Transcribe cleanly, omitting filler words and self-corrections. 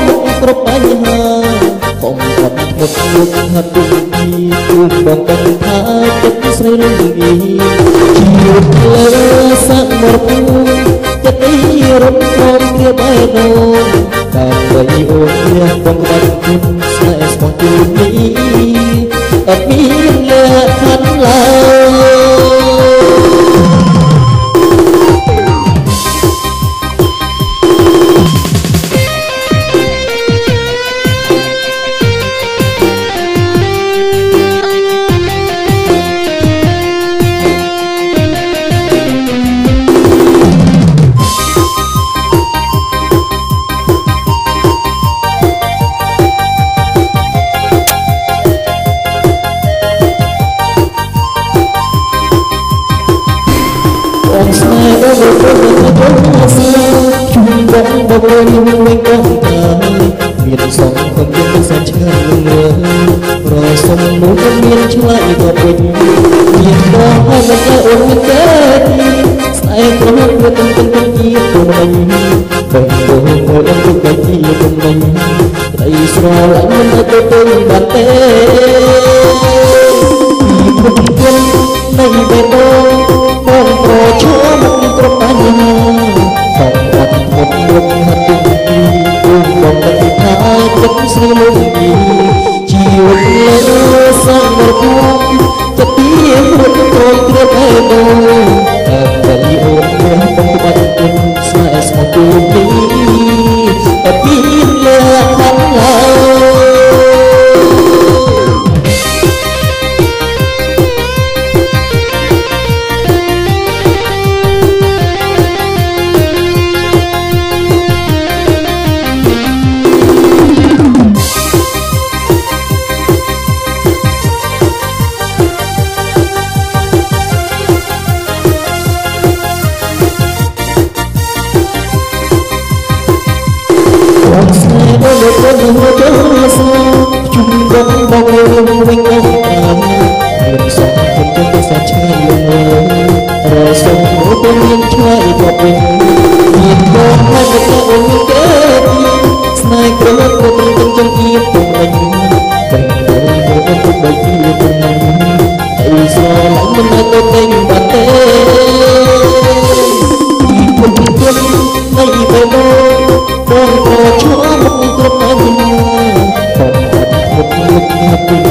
មុខគ្រប់បញ្ហាកុំអត់មុខមុខហាត់ពីទូបងដឹងថាចិត្តស្រីរងងីជីវិតលើសាក់មកពូចិត្តអីរំភើបគ្នាបែរដូនដើម្បីអូនគ្នាបងបាច់គុណស្នេហ៍ស្មោះទូនេះអត់មានលក្ខខណ្ឌឡើមានសំខំមានសាច់ឆ្ងាយលឿនរសំនោះមានឆ្លៃក៏ពេញមានបងឲ្យមិនចេះអូនមិនទេស្អែកក្រុមវាទំទំជាពុំមិញបងបងអូនទុកតែជាពុំមិញក្តីស្រឡាញ់មិនទៅពេញបាត់ទេពីពុំគុណនៃបេះដូងបងប្រឈមមុខគ្រប់បញ្ហាបងអត់មុខមុខហាត់ពីបងដឹងថាចិត្តស្រីលងជីវិតលើសងរពូចិត្តពីរួចត្រង់ត្រង់ឯដូតែតែអូនមានបងបាច់គុណស្នេហ៍ស្មោះទូនេះតែពីលើខាងឡើស្នេហ៍បងបងមកចូលសជុំបងបងវិញបងមានសំខាន់ទៅសាច់ឆ្ងាយលងរសំមកមានឆ្ងាយក៏វិញមានបងមកទៅអូនទេស្នេហ៍ក្រុមក៏ត្រឹមចង់ជាពុំវិញបងបងទៅបីជាពុំវិញអីស្រឡាញ់មិនទៅពេញបាត់ទេពុំគុណនៃបេះដូងបងក៏ឈរមុខគ្រប់បញ្ហាបងអត់មុខមុខ